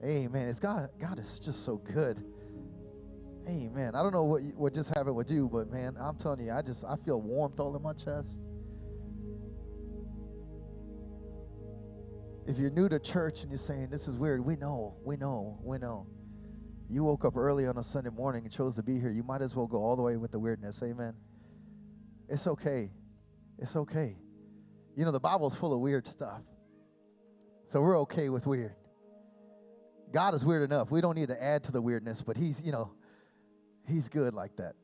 Amen. It's God is just so good. Amen. I don't know what just happened with you, but man, I'm telling you, I feel warmth all in my chest. If you're new to church and you're saying this is weird, we know. You woke up early on a Sunday morning and chose to be here. You might as well go all the way with the weirdness. Amen. It's okay. It's okay. You know, the Bible's full of weird stuff. So we're okay with weird. God is weird enough. We don't need to add to the weirdness, but he's good like that.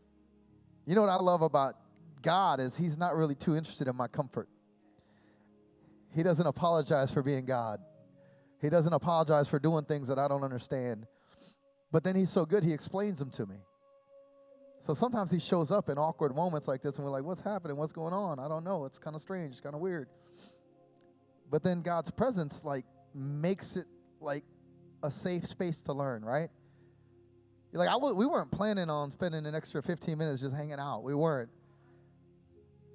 You know what I love about God is he's not really too interested in my comfort. He doesn't apologize for being God. He doesn't apologize for doing things that I don't understand. But then he's so good, he explains them to me. So sometimes he shows up in awkward moments like this, and we're like, what's happening? What's going on? I don't know. It's kind of strange. It's kind of weird. But then God's presence, makes it, a safe space to learn, right? We weren't planning on spending an extra 15 minutes just hanging out. We weren't.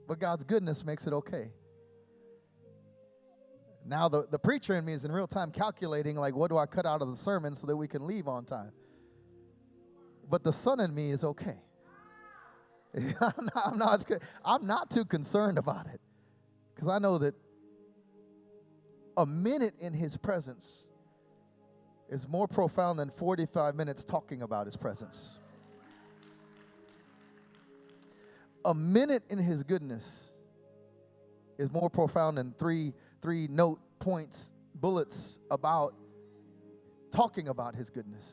But God's goodness makes it okay. Now the preacher in me is in real time calculating, what do I cut out of the sermon so that we can leave on time? But the son in me is okay. I'm not too concerned about it, because I know that a minute in his presence is more profound than 45 minutes talking about his presence. A minute in his goodness is more profound than three note points, bullets about talking about his goodness.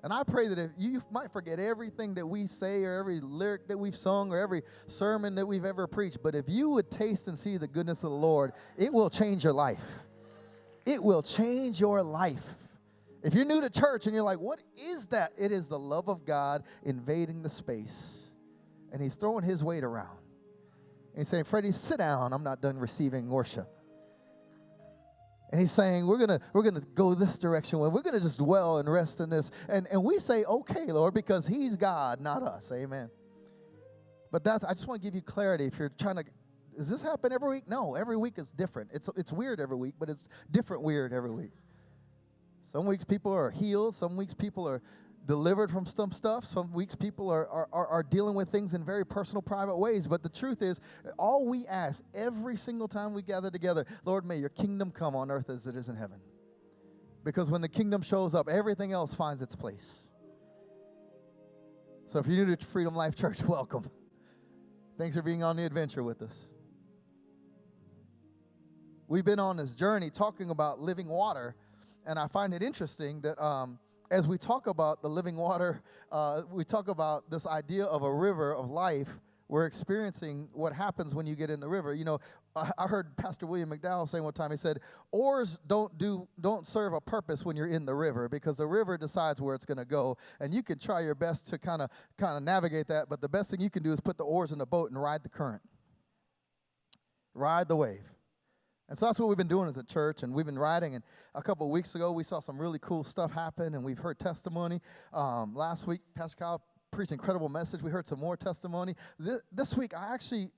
And I pray that if you might forget everything that we say or every lyric that we've sung or every sermon that we've ever preached, but if you would taste and see the goodness of the Lord, it will change your life. It will change your life. If you're new to church and you're like, what is that? It is the love of God invading the space. And he's throwing his weight around. And he's saying, Freddie, sit down. I'm not done receiving worship. And he's saying, we're gonna go this direction. We're gonna just dwell and rest in this. And we say, okay, Lord, because he's God, not us. Amen. But I just want to give you clarity. If you're trying to, does this happen every week? No, every week is different. It's weird every week, but it's different weird every week. Some weeks people are healed. Some weeks people are delivered from some stuff. Some weeks people are dealing with things in very personal, private ways. But the truth is, all we ask every single time we gather together, Lord, may your kingdom come on earth as it is in heaven. Because when the kingdom shows up, everything else finds its place. So if you're new to Freedom Life Church, welcome. Thanks for being on the adventure with us. We've been on this journey talking about living water, and I find it interesting that as we talk about the living water, we talk about this idea of a river of life. We're experiencing what happens when you get in the river. You know, I heard Pastor William McDowell say one time, he said, oars don't serve a purpose when you're in the river, because the river decides where it's going to go. And you can try your best to kind of navigate that, but the best thing you can do is put the oars in the boat and ride the current. Ride the wave. And so that's what we've been doing as a church, and we've been riding. And a couple of weeks ago, we saw some really cool stuff happen, and we've heard testimony. Last week, Pastor Kyle preached an incredible message. We heard some more testimony. This week, I actually,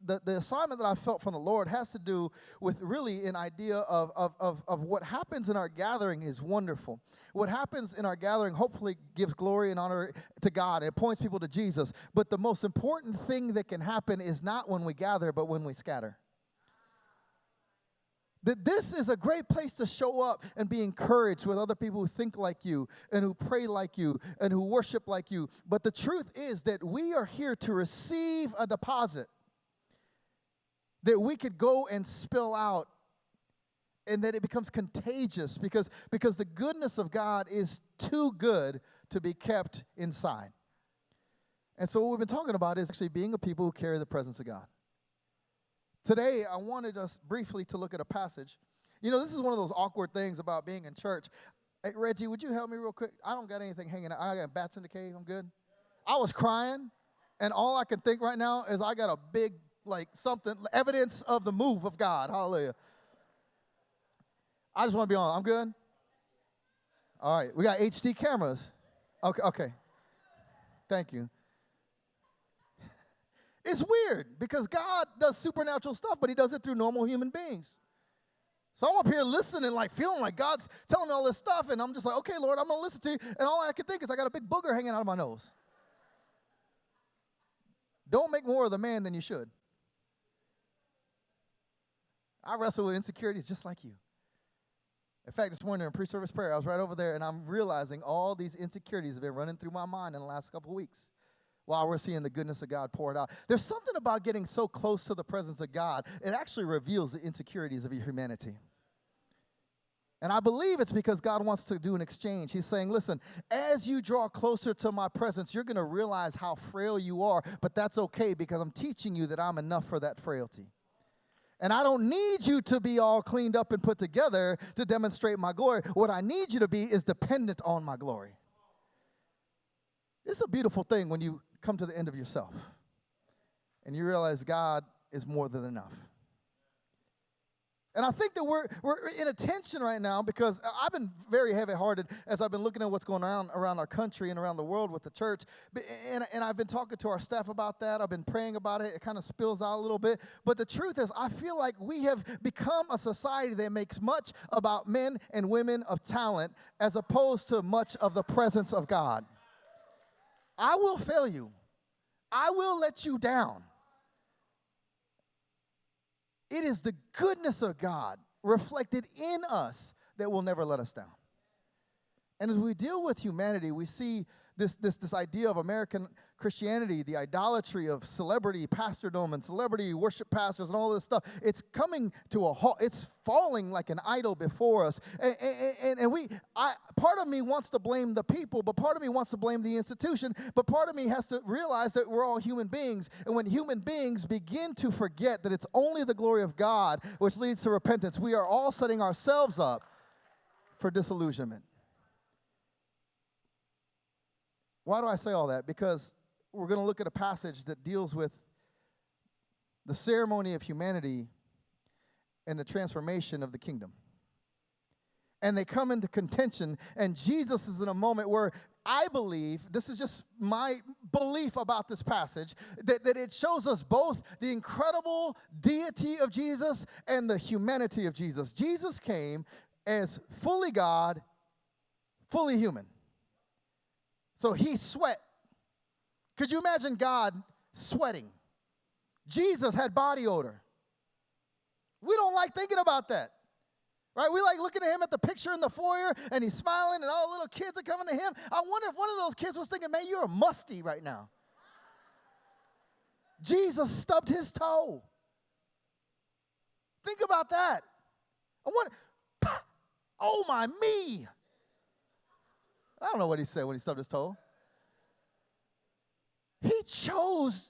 the assignment that I felt from the Lord has to do with really an idea of what happens in our gathering is wonderful. What happens in our gathering hopefully gives glory and honor to God. It points people to Jesus. But the most important thing that can happen is not when we gather, but when we scatter. That this is a great place to show up and be encouraged with other people who think like you and who pray like you and who worship like you. But the truth is that we are here to receive a deposit that we could go and spill out, and that it becomes contagious because the goodness of God is too good to be kept inside. And so what we've been talking about is actually being a people who carry the presence of God. Today, I wanted us briefly to look at a passage. You know, this is one of those awkward things about being in church. Hey, Reggie, would you help me real quick? I don't got anything hanging out. I got bats in the cave. I'm good. I was crying, and all I can think right now is I got a big, something, evidence of the move of God. Hallelujah. I just want to be on. I'm good? All right. We got HD cameras. Okay. Thank you. It's weird because God does supernatural stuff, but he does it through normal human beings. So I'm up here listening, like feeling like God's telling me all this stuff, and I'm just like, okay, Lord, I'm going to listen to you. And all I can think is I got a big booger hanging out of my nose. Don't make more of the man than you should. I wrestle with insecurities just like you. In fact, this morning in pre-service prayer, I was right over there, and I'm realizing all these insecurities have been running through my mind in the last couple of weeks while we're seeing the goodness of God poured out. There's something about getting so close to the presence of God, it actually reveals the insecurities of your humanity. And I believe it's because God wants to do an exchange. He's saying, listen, as you draw closer to my presence, you're going to realize how frail you are, but that's okay because I'm teaching you that I'm enough for that frailty. And I don't need you to be all cleaned up and put together to demonstrate my glory. What I need you to be is dependent on my glory. It's a beautiful thing when you come to the end of yourself and you realize God is more than enough. And I think that we're in a tension right now because I've been very heavy-hearted as I've been looking at what's going on around our country and around the world with the church. And I've been talking to our staff about that. I've been praying about it. It kind of spills out a little bit. But the truth is, I feel like we have become a society that makes much about men and women of talent as opposed to much of the presence of God. I will fail you. I will let you down. It is the goodness of God reflected in us that will never let us down. And as we deal with humanity, we see this idea of American Christianity, the idolatry of celebrity pastordom and celebrity worship pastors and all this stuff. It's coming to a halt. It's falling like an idol before us. Part of me wants to blame the people, but part of me wants to blame the institution, but part of me has to realize that we're all human beings. And when human beings begin to forget that it's only the glory of God which leads to repentance, we are all setting ourselves up for disillusionment. Why do I say all that? Because we're going to look at a passage that deals with the ceremony of humanity and the transformation of the kingdom. And they come into contention, and Jesus is in a moment where I believe, this is just my belief about this passage, that it shows us both the incredible deity of Jesus and the humanity of Jesus. Jesus came as fully God, fully human. So he sweat. Could you imagine God sweating? Jesus had body odor. We don't like thinking about that. Right? We like looking at him at the picture in the foyer, and he's smiling, and all the little kids are coming to him. I wonder if one of those kids was thinking, man, you're musty right now. Jesus stubbed his toe. Think about that. I wonder, oh my me. I don't know what he said when he stubbed his toe. He chose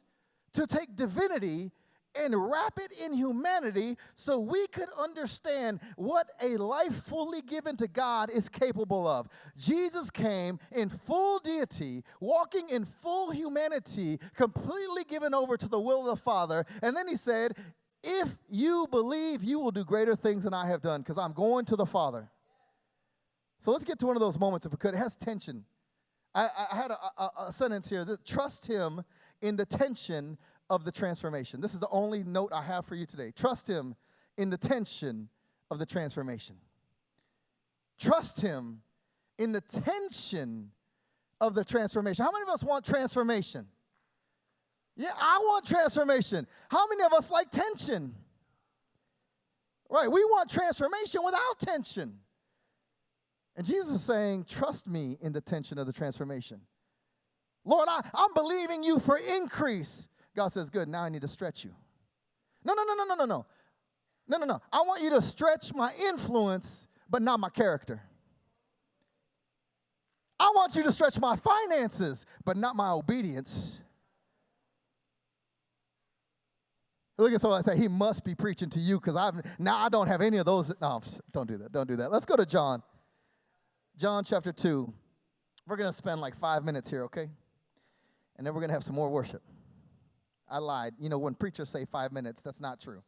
to take divinity and wrap it in humanity so we could understand what a life fully given to God is capable of. Jesus came in full deity, walking in full humanity, completely given over to the will of the Father. And then he said, if you believe, you will do greater things than I have done because I'm going to the Father. So let's get to one of those moments, if we could. It has tension. I had a sentence here that trust him in the tension of the transformation. This is the only note I have for you today. Trust him in the tension of the transformation. Trust him in the tension of the transformation. How many of us want transformation? Yeah, I want transformation. How many of us like tension? Right, we want transformation without tension. And Jesus is saying, trust me in the tension of the transformation. Lord, I'm believing you for increase. God says, good, now I need to stretch you. No. I want you to stretch my influence, but not my character. I want you to stretch my finances, but not my obedience. Look at someone and say, he must be preaching to you because I don't have any of those. No, don't do that. Don't do that. Let's go to John. John chapter 2. We're going to spend like 5 minutes here, okay? And then we're going to have some more worship. I lied. You know, when preachers say 5 minutes, that's not true.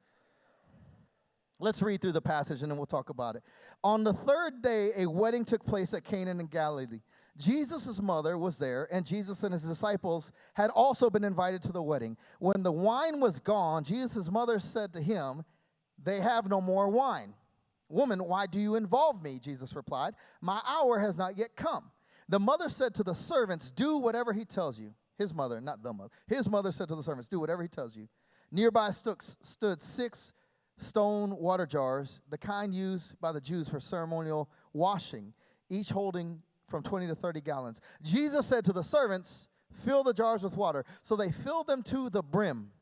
Let's read through the passage and then we'll talk about it. On the third day, a wedding took place at Cana in Galilee. Jesus' mother was there, and Jesus and his disciples had also been invited to the wedding. When the wine was gone, Jesus' mother said to him, they have no more wine. "Woman, why do you involve me?" Jesus replied. "My hour has not yet come." The mother said to the servants, "Do whatever he tells you." His mother, not the mother. His mother said to the servants, "Do whatever he tells you." Nearby stood 6 stone water jars, the kind used by the Jews for ceremonial washing, each holding from 20 to 30 gallons. Jesus said to the servants, "Fill the jars with water." So they filled them to the brim.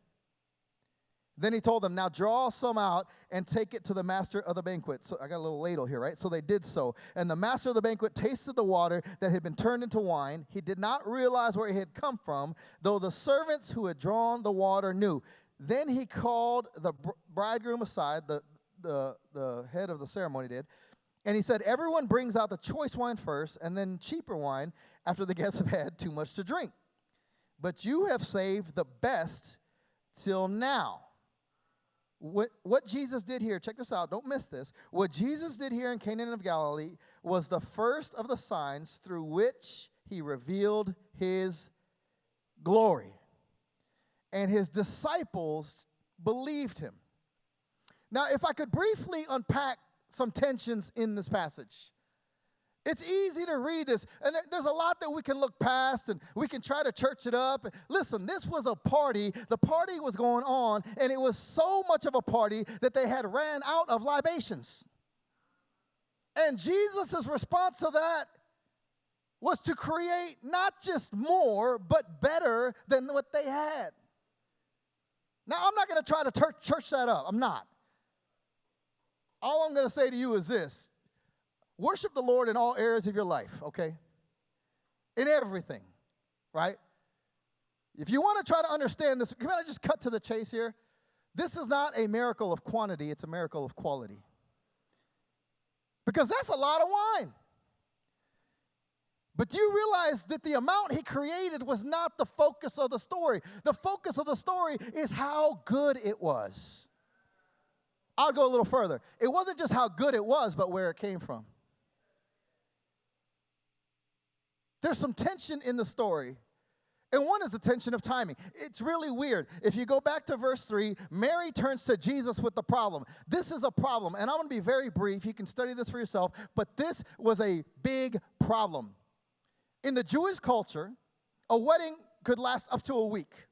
Then he told them, "Now draw some out and take it to the master of the banquet." So I got a little ladle here, right? So they did so. And the master of the banquet tasted the water that had been turned into wine. He did not realize where it had come from, though the servants who had drawn the water knew. Then he called the bridegroom aside, the head of the ceremony did, and he said, "Everyone brings out the choice wine first, and then cheaper wine after the guests have had too much to drink. But you have saved the best till now." What Jesus did here, check this out, don't miss this. What Jesus did here in Cana of Galilee was the first of the signs through which he revealed his glory. And his disciples believed him. Now, if I could briefly unpack some tensions in this passage. It's easy to read this, and there's a lot that we can look past, and we can try to church it up. Listen, this was a party. The party was going on, and it was so much of a party that they had ran out of libations. And Jesus' response to that was to create not just more, but better than what they had. Now, I'm not going to try to church that up. I'm not. All I'm going to say to you is this. Worship the Lord in all areas of your life, okay? In everything, right? If you want to try to understand this, can I just cut to the chase here? This is not a miracle of quantity, it's a miracle of quality. Because that's a lot of wine. But do you realize that the amount he created was not the focus of the story? The focus of the story is how good it was. I'll go a little further. It wasn't just how good it was, but where it came from. There's some tension in the story, and one is the tension of timing. It's really weird. If you go back to verse 3, Mary turns to Jesus with the problem. This is a problem, and I'm going to be very brief. You can study this for yourself, but this was a big problem. In the Jewish culture, a wedding could last up to a week,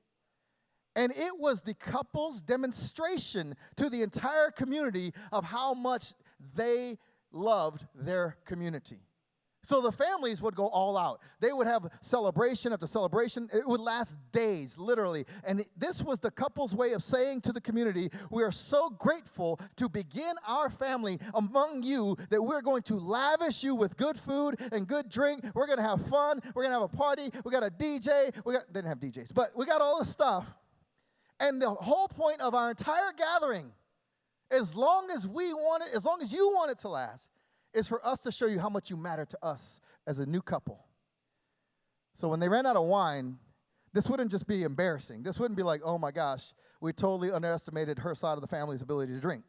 and it was the couple's demonstration to the entire community of how much they loved their community. So the families would go all out. They would have celebration after celebration. It would last days, literally. And this was the couple's way of saying to the community, "We are so grateful to begin our family among you that we're going to lavish you with good food and good drink. We're going to have fun. We're going to have a party. We got a DJ. Didn't have DJs, but we got all this stuff. And the whole point of our entire gathering, as long as you want it to last, is for us to show you how much you matter to us as a new couple." So when they ran out of wine, this wouldn't just be embarrassing. This wouldn't be like, "Oh my gosh, we totally underestimated her side of the family's ability to drink."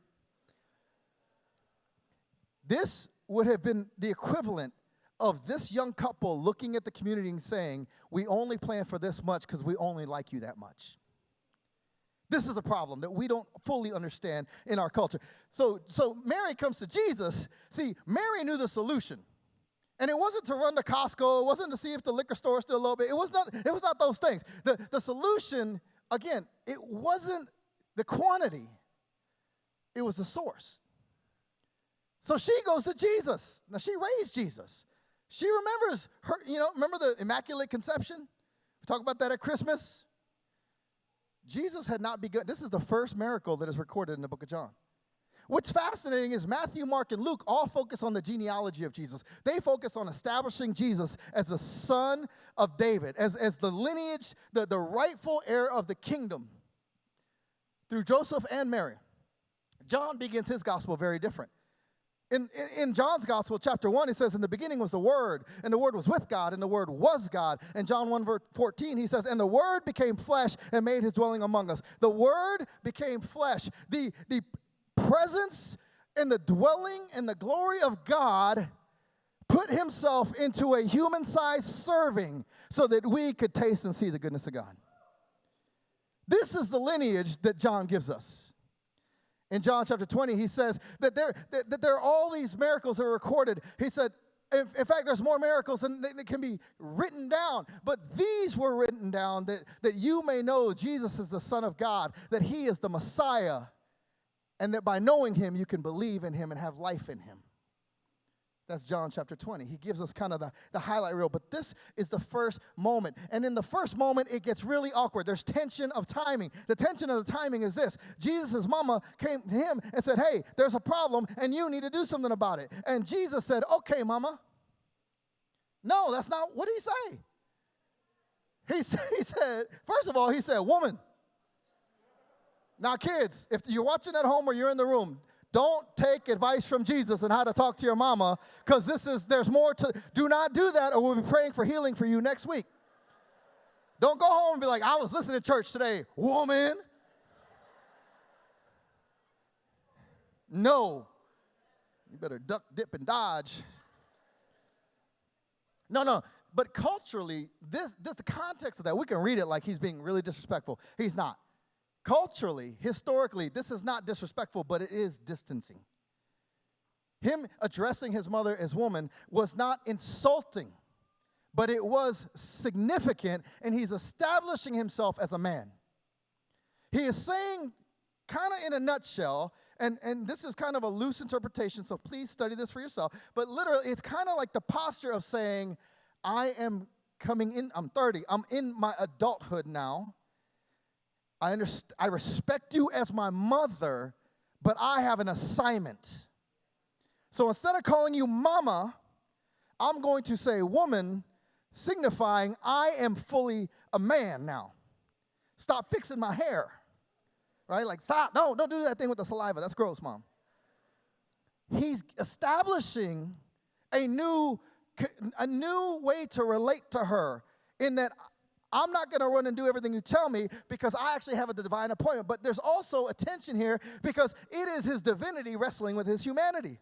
This would have been the equivalent of this young couple looking at the community and saying, "We only plan for this much because we only like you that much." This is a problem that we don't fully understand in our culture. So Mary comes to Jesus. See, Mary knew the solution. And it wasn't to run to Costco. It wasn't to see if the liquor store is still open. It was not those things. The solution, again, it wasn't the quantity. It was the source. So she goes to Jesus. Now, she raised Jesus. She remembers her, remember the Immaculate Conception? We talk about that at Christmas. Jesus had not begun. This is the first miracle that is recorded in the book of John. What's fascinating is Matthew, Mark, and Luke all focus on the genealogy of Jesus. They focus on establishing Jesus as the son of David, as the lineage, the rightful heir of the kingdom through Joseph and Mary. John begins his gospel very different. In John's gospel, chapter 1, he says, "In the beginning was the Word, and the Word was with God, and the Word was God." In John 1, verse 14, he says, "And the Word became flesh and made his dwelling among us." The Word became flesh. The presence and the dwelling and the glory of God put himself into a human-sized serving so that we could taste and see the goodness of God. This is the lineage that John gives us. In John chapter 20, he says that there are all these miracles that are recorded. He said, in fact, there's more miracles than that can be written down. But these were written down that you may know Jesus is the Son of God, that he is the Messiah, and that by knowing him, you can believe in him and have life in him. That's John chapter 20. He gives us kind of the highlight reel. But this is the first moment. And in the first moment, it gets really awkward. There's tension of timing. The tension of the timing is this. Jesus' mama came to him and said, hey, there's a problem, and you need to do something about it. And Jesus said, okay, mama. No, that's not, what did he say? He said, first of all, he said, woman. Now, kids, if you're watching at home or you're in the room, don't take advice from Jesus on how to talk to your mama, because there's more to, do not do that, or we'll be praying for healing for you next week. Don't go home and be like, I was listening to church today, woman. No. You better duck, dip, and dodge. No. But culturally, this the context of that, we can read it like he's being really disrespectful. He's not. Culturally, historically, this is not disrespectful, but it is distancing. Him addressing his mother as woman was not insulting, but it was significant, and he's establishing himself as a man. He is saying, kind of in a nutshell, and this is kind of a loose interpretation, so please study this for yourself, but literally, it's kind of like the posture of saying, I am coming in, I'm 30, I'm in my adulthood now. I respect you as my mother, but I have an assignment. So instead of calling you mama, I'm going to say woman, signifying I am fully a man now. Stop fixing my hair. Right? Like, stop. No, don't do that thing with the saliva. That's gross, Mom. He's establishing a new way to relate to her, in that I'm not going to run and do everything you tell me because I actually have a divine appointment. But there's also a tension here because it is his divinity wrestling with his humanity.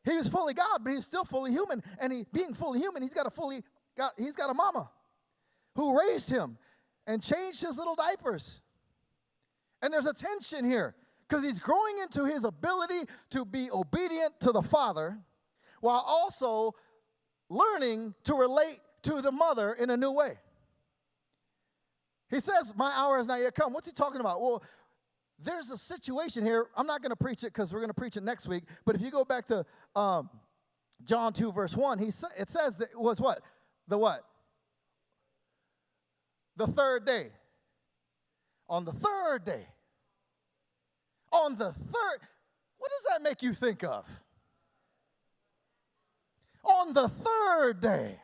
He was fully God, but he's still fully human. And being fully human, he's got a mama who raised him and changed his little diapers. And there's a tension here because he's growing into his ability to be obedient to the Father while also learning to relate to the mother in a new way. He says, my hour has not yet come. What's he talking about? Well, there's a situation here. I'm not going to preach it because we're going to preach it next week. But if you go back to John 2, verse 1, it says that it was what? The what? The third day. On the third day. On the third. What does that make you think of? On the third day.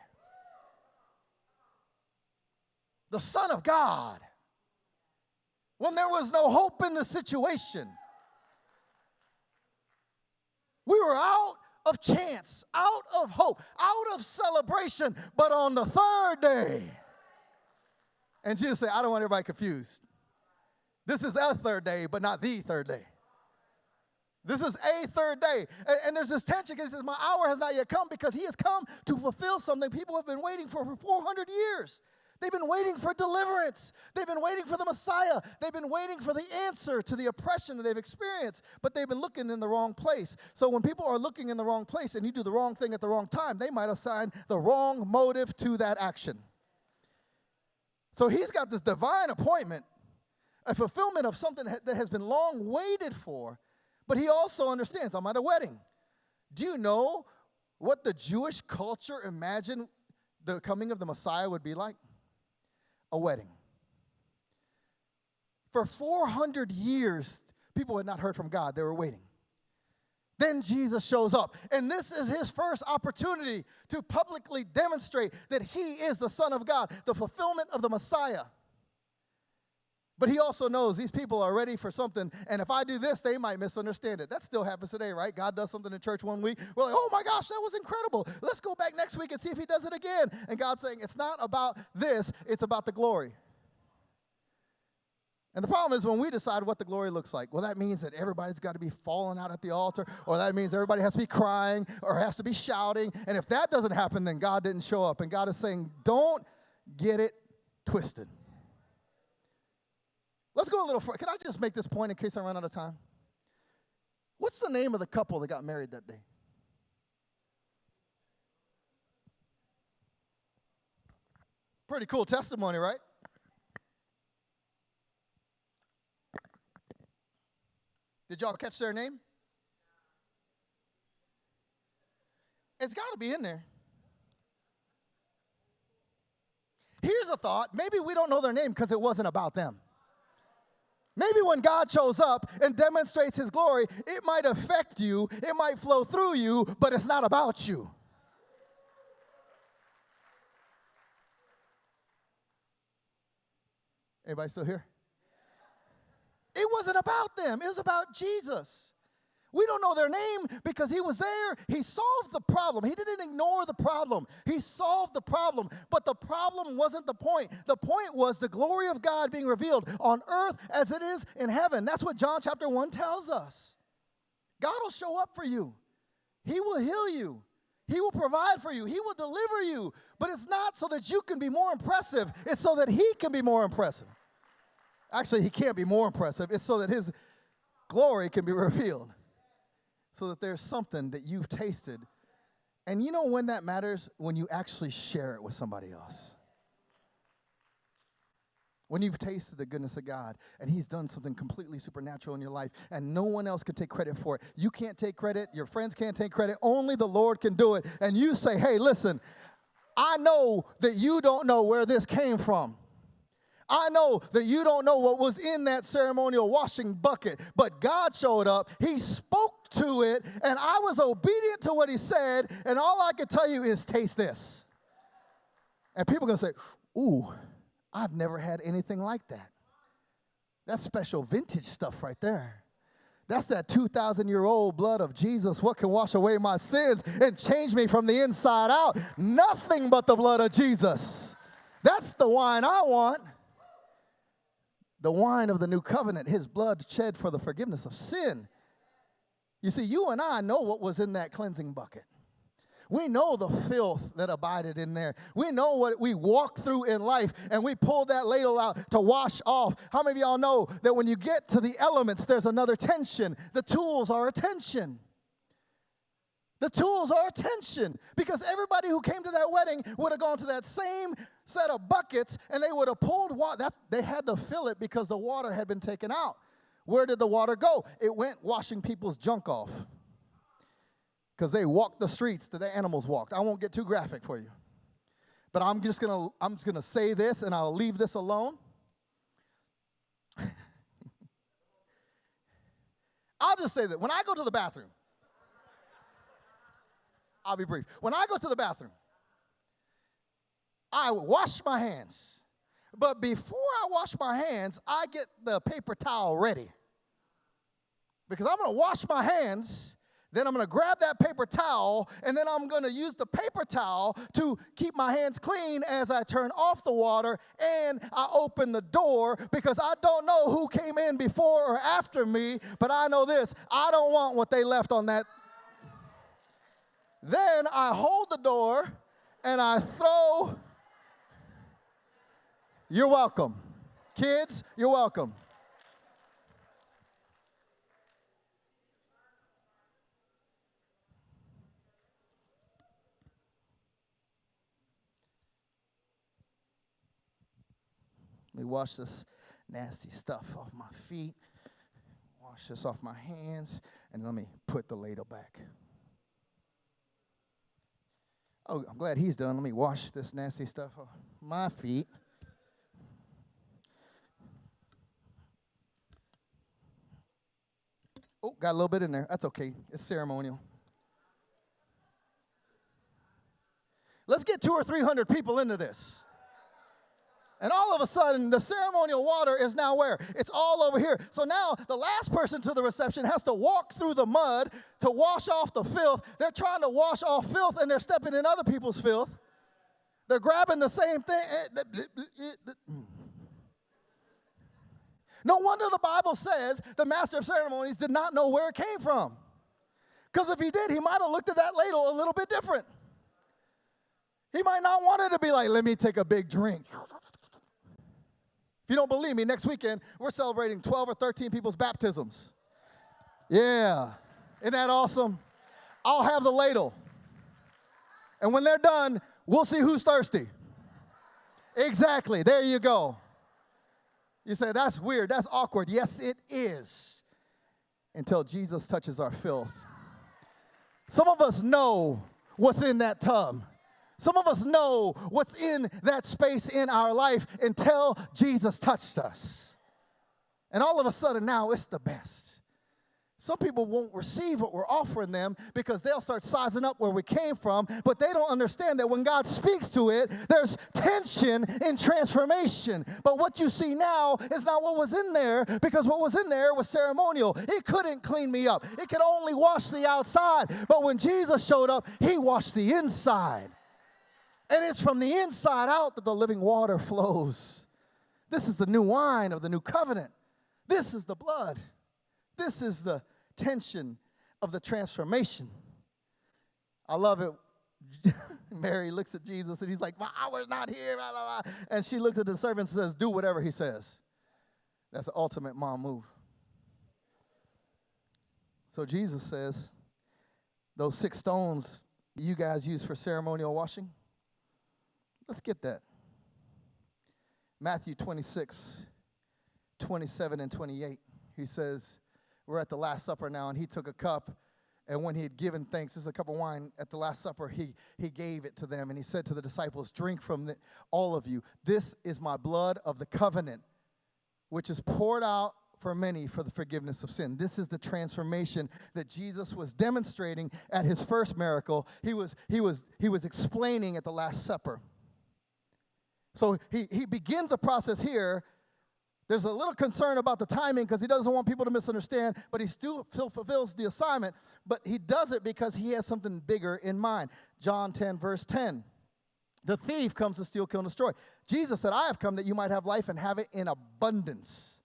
The Son of God, when there was no hope in the situation. We were out of chance, out of hope, out of celebration, but on the third day. And Jesus said, I don't want everybody confused. This is a third day, but not the third day. This is a third day. And there's this tension because he says, my hour has not yet come, because he has come to fulfill something people have been waiting for 400 years. They've been waiting for deliverance. They've been waiting for the Messiah. They've been waiting for the answer to the oppression that they've experienced, but they've been looking in the wrong place. So when people are looking in the wrong place and you do the wrong thing at the wrong time, they might assign the wrong motive to that action. So he's got this divine appointment, a fulfillment of something that has been long waited for, but he also understands, I'm at a wedding. Do you know what the Jewish culture imagined the coming of the Messiah would be like? A wedding. For 400 years, people had not heard from God. They were waiting. Then Jesus shows up, and this is his first opportunity to publicly demonstrate that he is the Son of God, the fulfillment of the Messiah. But he also knows these people are ready for something, and if I do this, they might misunderstand it. That still happens today, right? God does something in church one week. We're like, oh my gosh, that was incredible. Let's go back next week and see if he does it again. And God's saying, it's not about this, it's about the glory. And the problem is when we decide what the glory looks like, well, that means that everybody's got to be falling out at the altar, or that means everybody has to be crying or has to be shouting. And if that doesn't happen, then God didn't show up. And God is saying, don't get it twisted. Let's go a little further. Can I just make this point in case I run out of time? What's the name of the couple that got married that day? Pretty cool testimony, right? Did y'all catch their name? It's got to be in there. Here's a thought. Maybe we don't know their name because it wasn't about them. Maybe when God shows up and demonstrates his glory, it might affect you, it might flow through you, but it's not about you. Everybody still here? It wasn't about them. It was about Jesus. We don't know their name because he was there. He solved the problem. He didn't ignore the problem. He solved the problem. But the problem wasn't the point. The point was the glory of God being revealed on earth as it is in heaven. That's what John chapter 1 tells us. God will show up for you. He will heal you. He will provide for you. He will deliver you. But it's not so that you can be more impressive. It's so that he can be more impressive. Actually, he can't be more impressive. It's so that his glory can be revealed. So that there's something that you've tasted. And you know when that matters? When you actually share it with somebody else. When you've tasted the goodness of God and he's done something completely supernatural in your life and no one else can take credit for it. You can't take credit. Your friends can't take credit. Only the Lord can do it. And you say, hey, listen, I know that you don't know where this came from. I know that you don't know what was in that ceremonial washing bucket, but God showed up. He spoke to it, and I was obedient to what he said, and all I can tell you is taste this. And people are going to say, ooh, I've never had anything like that. That's special vintage stuff right there. That's that 2,000-year-old blood of Jesus. What can wash away my sins and change me from the inside out? Nothing but the blood of Jesus. That's the wine I want. The wine of the new covenant, his blood shed for the forgiveness of sin. You see, you and I know what was in that cleansing bucket. We know the filth that abided in there. We know what we walked through in life, and we pulled that ladle out to wash off. How many of y'all know that when you get to the elements, there's another tension? The tools are attention. The tools are attention, because everybody who came to that wedding would have gone to that same set of buckets, and they would have pulled water. They had to fill it because the water had been taken out. Where did the water go? It went washing people's junk off, because they walked the streets that the animals walked. I won't get too graphic for you, but I'm just gonna say this, and I'll leave this alone. I'll just say that when I go to the bathroom, I'll be brief. When I go to the bathroom, I wash my hands. But before I wash my hands, I get the paper towel ready. Because I'm going to wash my hands, then I'm going to grab that paper towel, and then I'm going to use the paper towel to keep my hands clean as I turn off the water and I open the door, because I don't know who came in before or after me, but I know this: I don't want what they left on that. Then I hold the door and I throw. You're welcome. Kids, you're welcome. Let me wash this nasty stuff off my feet. Wash this off my hands. And let me put the ladle back. Oh, I'm glad he's done. Let me wash this nasty stuff off my feet. Oh, got a little bit in there. That's okay. It's ceremonial. Let's get 200 or 300 people into this. And all of a sudden, the ceremonial water is now where? It's all over here. So now the last person to the reception has to walk through the mud to wash off the filth. They're trying to wash off filth, and they're stepping in other people's filth. They're grabbing the same thing. No wonder the Bible says the master of ceremonies did not know where it came from. Because if he did, he might have looked at that ladle a little bit different. He might not want it to be like, let me take a big drink. If you don't believe me, next weekend, we're celebrating 12 or 13 people's baptisms. Yeah. Isn't that awesome? I'll have the ladle. And when they're done, we'll see who's thirsty. Exactly. There you go. You say, that's weird. That's awkward. Yes, it is. Until Jesus touches our filth. Some of us know what's in that tub. Some of us know what's in that space in our life until Jesus touched us. And all of a sudden now it's the best. Some people won't receive what we're offering them because they'll start sizing up where we came from, but they don't understand that when God speaks to it, there's tension and transformation. But what you see now is not what was in there, because what was in there was ceremonial. It couldn't clean me up. It could only wash the outside. But when Jesus showed up, he washed the inside. And it's from the inside out that the living water flows. This is the new wine of the new covenant. This is the blood. This is the tension of the transformation. I love it. Mary looks at Jesus and he's like, my hour's not here, blah, blah, blah. And she looks at the servant and says, do whatever he says. That's the ultimate mom move. So Jesus says, those 6 stones you guys use for ceremonial washing, let's get that. Matthew 26, 27 and 28. He says, we're at the Last Supper now, and he took a cup, and when he had given thanks, this is a cup of wine at the Last Supper, he gave it to them, and he said to the disciples, drink from it, all of you. This is my blood of the covenant, which is poured out for many for the forgiveness of sin. This is the transformation that Jesus was demonstrating at his first miracle. He was explaining at the Last Supper. So he begins a process here. There's a little concern about the timing because he doesn't want people to misunderstand, but he still fulfills the assignment. But he does it because he has something bigger in mind. John 10, verse 10. The thief comes to steal, kill, and destroy. Jesus said, I have come that you might have life and have it in abundance.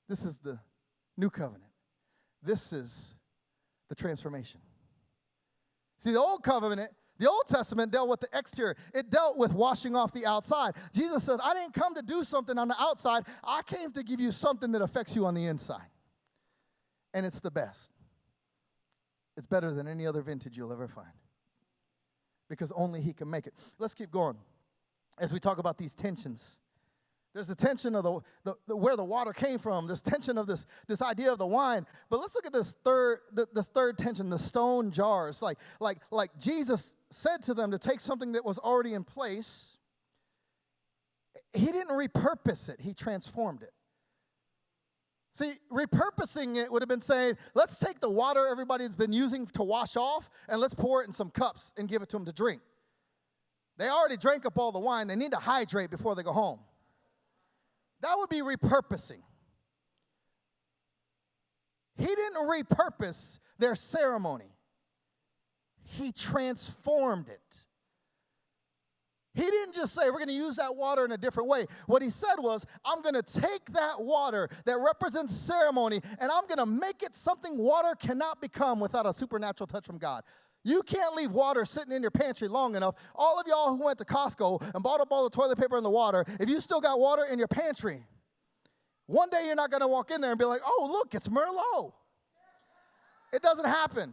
This is the new covenant. This is the transformation. See, the old covenant, the Old Testament dealt with the exterior. It dealt with washing off the outside. Jesus said, I didn't come to do something on the outside. I came to give you something that affects you on the inside. And it's the best. It's better than any other vintage you'll ever find. Because only he can make it. Let's keep going. As we talk about these tensions. There's the tension of the where the water came from. There's tension of this idea of the wine. But let's look at this third tension, the stone jars. Like Jesus said to them to take something that was already in place. He didn't repurpose it. He transformed it. See, repurposing it would have been saying, let's take the water everybody's been using to wash off and let's pour it in some cups and give it to them to drink. They already drank up all the wine. They need to hydrate before they go home. That would be repurposing. He didn't repurpose their ceremony. He transformed it. He didn't just say, we're going to use that water in a different way. What he said was, I'm going to take that water that represents ceremony, and I'm going to make it something water cannot become without a supernatural touch from God. You can't leave water sitting in your pantry long enough. All of y'all who went to Costco and bought up all the toilet paper and the water, if you still got water in your pantry, one day you're not going to walk in there and be like, oh, look, it's Merlot. It doesn't happen.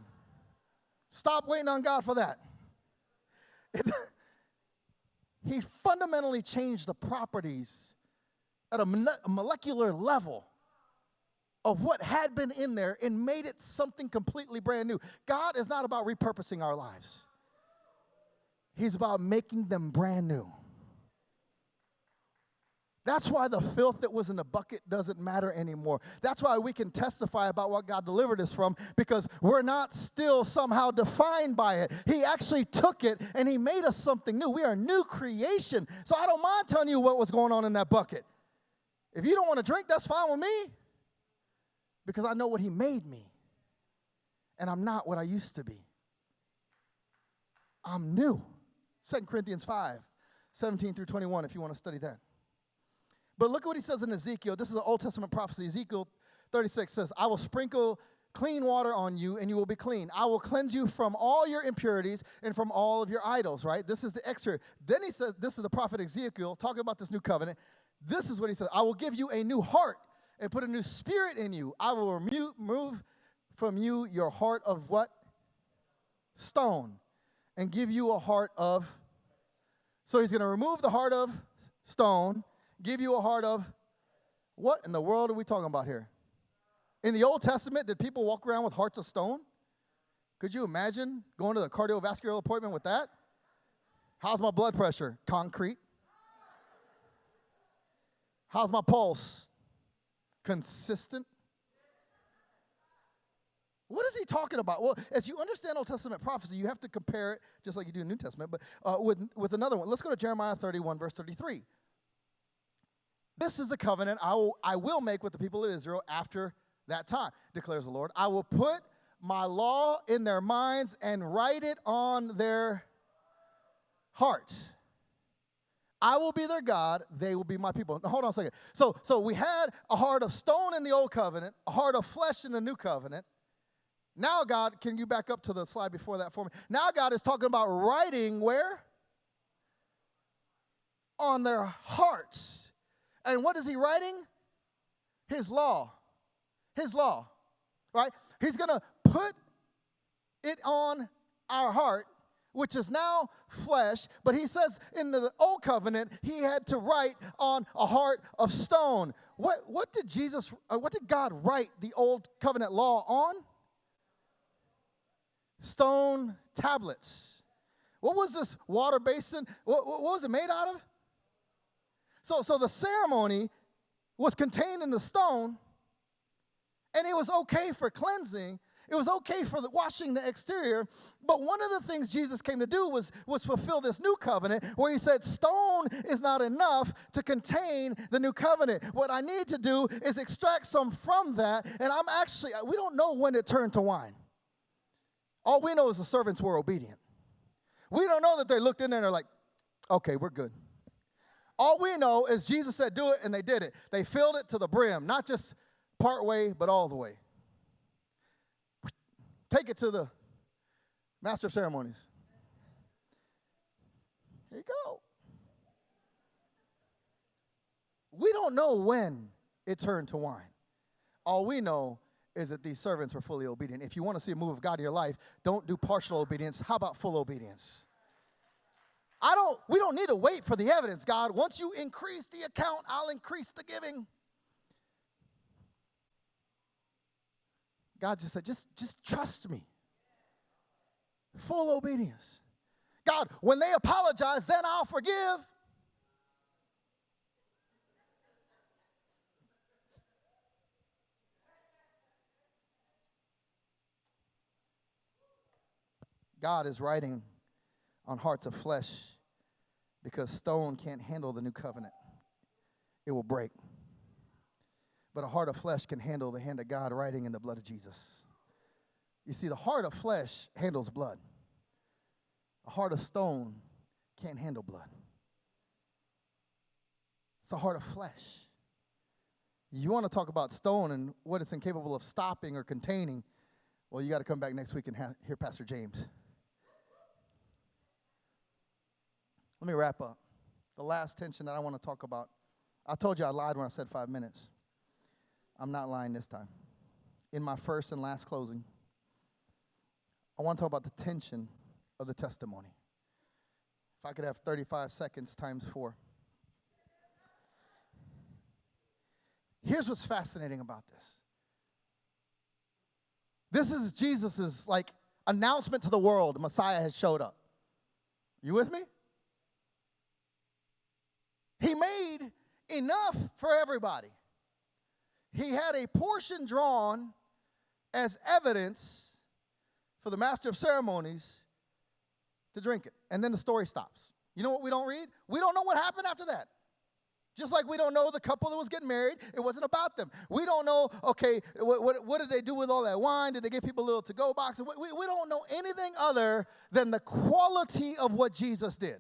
Stop waiting on God for that. He fundamentally changed the properties at a molecular level of what had been in there and made it something completely brand new. God is not about repurposing our lives. He's about making them brand new. That's why the filth that was in the bucket doesn't matter anymore. That's why we can testify about what God delivered us from, because we're not still somehow defined by it. He actually took it and he made us something new. We are a new creation. So I don't mind telling you what was going on in that bucket. If you don't want to drink, that's fine with me. Because I know what he made me. And I'm not what I used to be. I'm new. 2 Corinthians 5, 17 through 21, if you want to study that. But look at what he says in Ezekiel. This is an Old Testament prophecy. Ezekiel 36 says, I will sprinkle clean water on you, and you will be clean. I will cleanse you from all your impurities and from all of your idols, right? This is the exterior. Then he says, this is the prophet Ezekiel talking about this new covenant. This is what he says. I will give you a new heart and put a new spirit in you. I will remove from you your heart of what? Stone. And give you a heart of. So he's going to remove the heart of stone, give you a heart of. What in the world are we talking about here? In the Old Testament, did people walk around with hearts of stone? Could you imagine going to the cardiovascular appointment with that? How's my blood pressure? Concrete. How's my pulse? Consistent. What is he talking about? Well, as you understand Old Testament prophecy, you have to compare it, just like you do New Testament, but with another one. Let's go to Jeremiah 31, verse 33. This is the covenant I will make with the people of Israel after that time, declares the Lord. I will put my law in their minds and write it on their hearts. I will be their God, they will be my people. Now, hold on a second. So we had a heart of stone in the old covenant, a heart of flesh in the new covenant. Now God, can you back up to the slide before that for me? Now God is talking about writing where? On their hearts. And what is he writing? His law. His law, right? He's going to put it on our heart, which is now flesh. But he says in the old covenant, he had to write on a heart of stone. What did God write the old covenant law on? Stone tablets. What was this water basin? What was it made out of? So the ceremony was contained in the stone, and it was okay for cleansing. It was okay for washing the exterior. But one of the things Jesus came to do was fulfill this new covenant, where he said stone is not enough to contain the new covenant. What I need to do is extract some from that, and we don't know when it turned to wine. All we know is the servants were obedient. We don't know that they looked in there and they're like, okay, we're good. All we know is Jesus said do it, and they did it. They filled it to the brim, not just part way, but all the way. Take it to the master of ceremonies. Here you go. We don't know when it turned to wine. All we know is that these servants were fully obedient. If you want to see a move of God in your life, don't do partial obedience. How about full obedience? We don't need to wait for the evidence, God. Once you increase the account, I'll increase the giving. God just said, just trust me. Full obedience. God, when they apologize, then I'll forgive. God is writing on hearts of flesh because stone can't handle the new covenant. It will break. But a heart of flesh can handle the hand of God writing in the blood of Jesus. You see, the heart of flesh handles blood. A heart of stone can't handle blood. It's a heart of flesh. You want to talk about stone and what it's incapable of stopping or containing, well, you got to come back next week and hear Pastor James. Let me wrap up. The last tension that I want to talk about. I told you I lied when I said 5 minutes. I'm not lying this time. In my first and last closing, I want to talk about the tension of the testimony. If I could have 35 seconds times 4. Here's what's fascinating about this. This is Jesus' announcement to the world. Messiah has showed up. You with me? He made enough for everybody. He had a portion drawn as evidence for the master of ceremonies to drink it. And then the story stops. You know what we don't read? We don't know what happened after that. Just like we don't know the couple that was getting married, it wasn't about them. We don't know, okay, what did they do with all that wine? Did they give people a little to-go box? We don't know anything other than the quality of what Jesus did.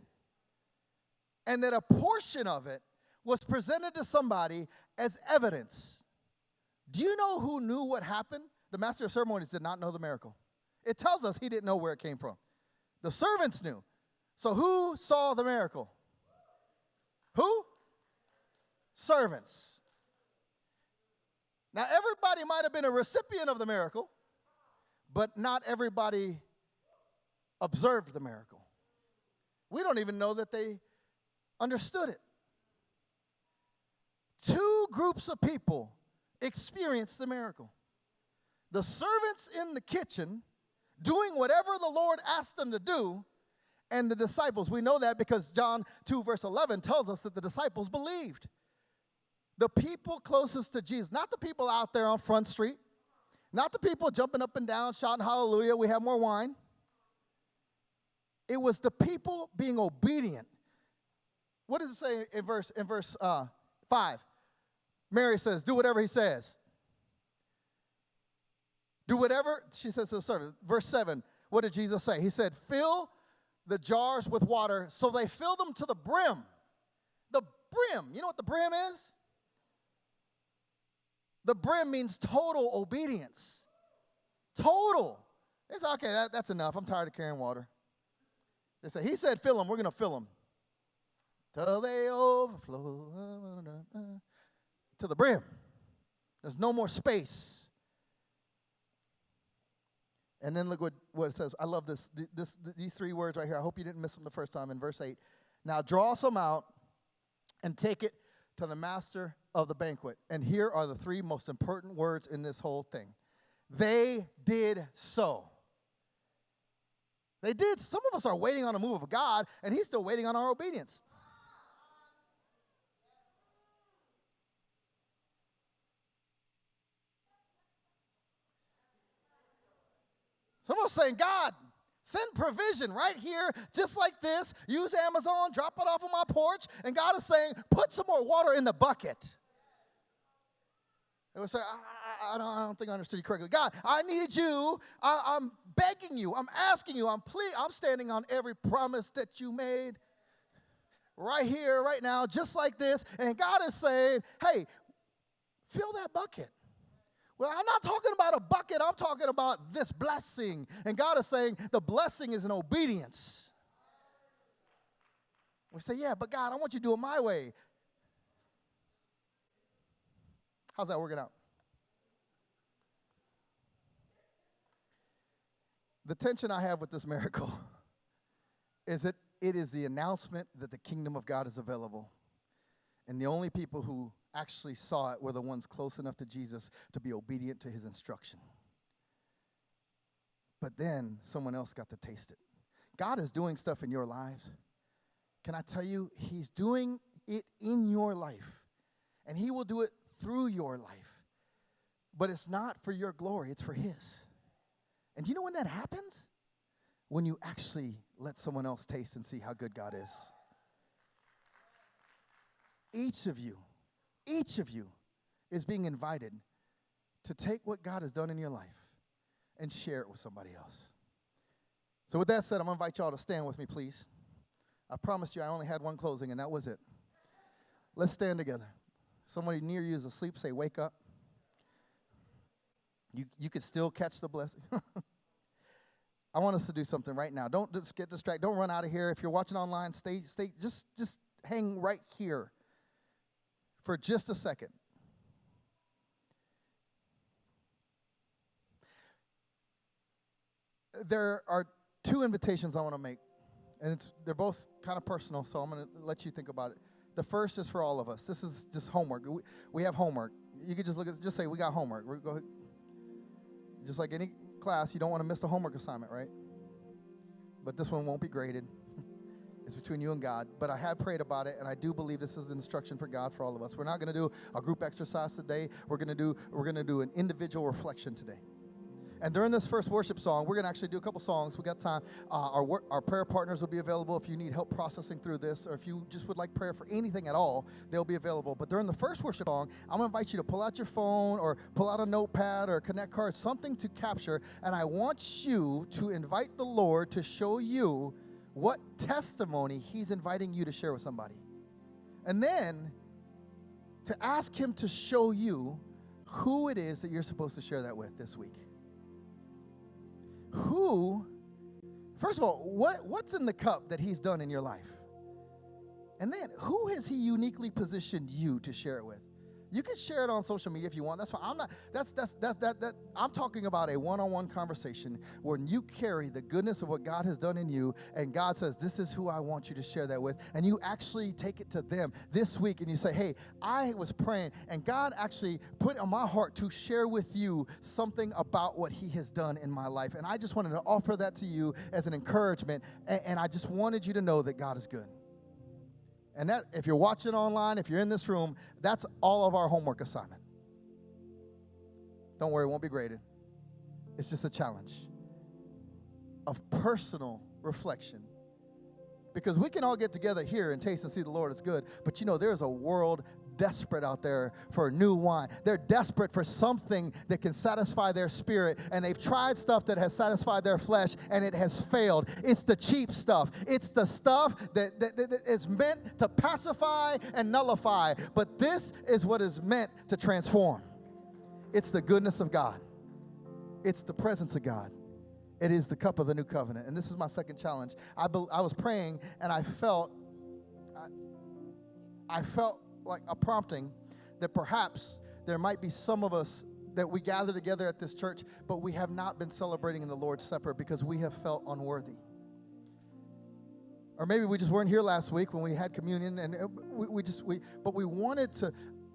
And that a portion of it was presented to somebody as evidence. Do you know who knew what happened? The master of ceremonies did not know the miracle. It tells us he didn't know where it came from. The servants knew. So who saw the miracle? Who? Servants. Now, everybody might have been a recipient of the miracle, but not everybody observed the miracle. We don't even know that they understood it. Two groups of people experienced the miracle. The servants in the kitchen doing whatever the Lord asked them to do, and the disciples. We know that because John 2 verse 11 tells us that the disciples believed. The people closest to Jesus, not the people out there on Front Street, not the people jumping up and down, shouting hallelujah, we have more wine. It was the people being obedient. What does it say in verse 5? Mary says, do whatever he says. Do whatever, she says to the servant. Verse 7, what did Jesus say? He said, fill the jars with water. So they filled them to the brim. The brim, you know what the brim is? The brim means total obedience. Total. It's okay, that's enough. I'm tired of carrying water. They said, he said fill them, we're going to fill them. Till they overflow to the brim. There's no more space. And then look what it says. I love these three words right here. I hope you didn't miss them the first time in verse 8. Now draw some out and take it to the master of the banquet. And here are the three most important words in this whole thing. They did so. They did. Some of us are waiting on a move of God, and he's still waiting on our obedience. Some of us saying, God, send provision right here, just like this. Use Amazon, drop it off on my porch. And God is saying, put some more water in the bucket. They would say, I don't think I understood you correctly. God, I need you. I'm begging you. I'm asking you. I'm standing on every promise that you made right here, right now, just like this. And God is saying, hey, fill that bucket. Well, I'm not talking about a bucket. I'm talking about this blessing. And God is saying the blessing is in obedience. We say, yeah, but God, I want you to do it my way. How's that working out? The tension I have with this miracle is that it is the announcement that the kingdom of God is available. And the only people who actually saw it were the ones close enough to Jesus to be obedient to his instruction. But then someone else got to taste it. God is doing stuff in your lives. Can I tell you, he's doing it in your life. And he will do it through your life. But it's not for your glory, it's for his. And do you know when that happens? When you actually let someone else taste and see how good God is. Each of you is being invited to take what God has done in your life and share it with somebody else. So with that said, I'm going to invite y'all to stand with me, please. I promised you I only had one closing, and that was it. Let's stand together. Somebody near you is asleep, say, wake up. You could still catch the blessing. I want us to do something right now. Don't just get distracted. Don't run out of here. If you're watching online, stay. Just hang right here for just a second. There are two invitations I want to make, and they're both kind of personal, so I'm going to let you think about it. The first is for all of us. This is just homework. We have homework. You could just say, we got homework. Go ahead. Just like any class, you don't want to miss the homework assignment, right? But this one won't be graded. It's between you and God. But I have prayed about it, and I do believe this is an instruction for God for all of us. We're not going to do a group exercise today. We're going to do an individual reflection today. And during this first worship song, we're going to actually do a couple songs. We got time. Our prayer partners will be available if you need help processing through this, or if you just would like prayer for anything at all, they'll be available. But during the first worship song, I'm going to invite you to pull out your phone or pull out a notepad or a Connect card, something to capture. And I want you to invite the Lord to show you what testimony he's inviting you to share with somebody. And then to ask him to show you who it is that you're supposed to share that with this week. Who, first of all, what's in the cup that he's done in your life? And then, who has he uniquely positioned you to share it with? You can share it on social media if you want. That's fine. I'm talking about a one-on-one conversation where you carry the goodness of what God has done in you, and God says, this is who I want you to share that with. And you actually take it to them this week, and you say, hey, I was praying, and God actually put on my heart to share with you something about what he has done in my life. And I just wanted to offer that to you as an encouragement, and I just wanted you to know that God is good. And that, if you're watching online, if you're in this room, that's all of our homework assignment. Don't worry, it won't be graded. It's just a challenge of personal reflection. Because we can all get together here and taste and see the Lord is good, but you know, there's a world desperate out there for new wine. They're desperate for something that can satisfy their spirit, and they've tried stuff that has satisfied their flesh, and it has failed. It's the cheap stuff. It's the stuff that is meant to pacify and nullify, but this is what is meant to transform. It's the goodness of God. It's the presence of God. It is the cup of the new covenant. And this is my second challenge. I was praying, and I felt like a prompting that perhaps there might be some of us that we gather together at this church, but we have not been celebrating in the Lord's Supper because we have felt unworthy. Or maybe we just weren't here last week when we had communion, and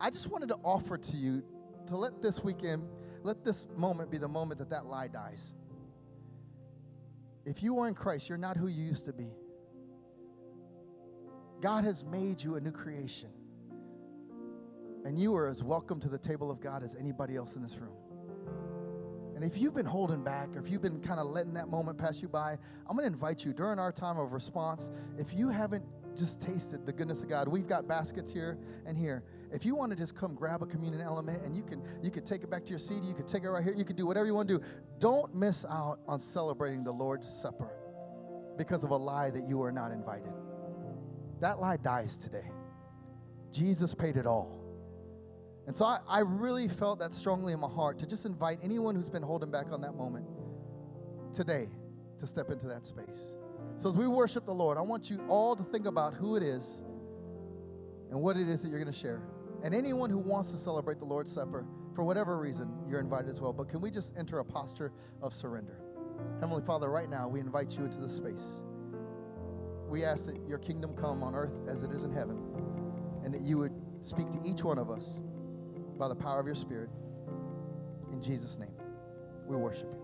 I just wanted to offer to you to let this moment be the moment that lie dies. If you are in Christ, you're not who you used to be. God has made you a new creation. And you are as welcome to the table of God as anybody else in this room. And if you've been holding back, or if you've been kind of letting that moment pass you by, I'm going to invite you during our time of response, if you haven't just tasted the goodness of God, we've got baskets here and here. If you want to just come grab a communion element, and you can take it back to your seat, you can take it right here, you can do whatever you want to do. Don't miss out on celebrating the Lord's Supper because of a lie that you are not invited. That lie dies today. Jesus paid it all. And so I really felt that strongly in my heart to just invite anyone who's been holding back on that moment today to step into that space. So as we worship the Lord, I want you all to think about who it is and what it is that you're going to share. And anyone who wants to celebrate the Lord's Supper, for whatever reason, you're invited as well. But can we just enter a posture of surrender? Heavenly Father, right now, we invite you into this space. We ask that your kingdom come on earth as it is in heaven, and that you would speak to each one of us by the power of your Spirit. In Jesus' name, we worship you.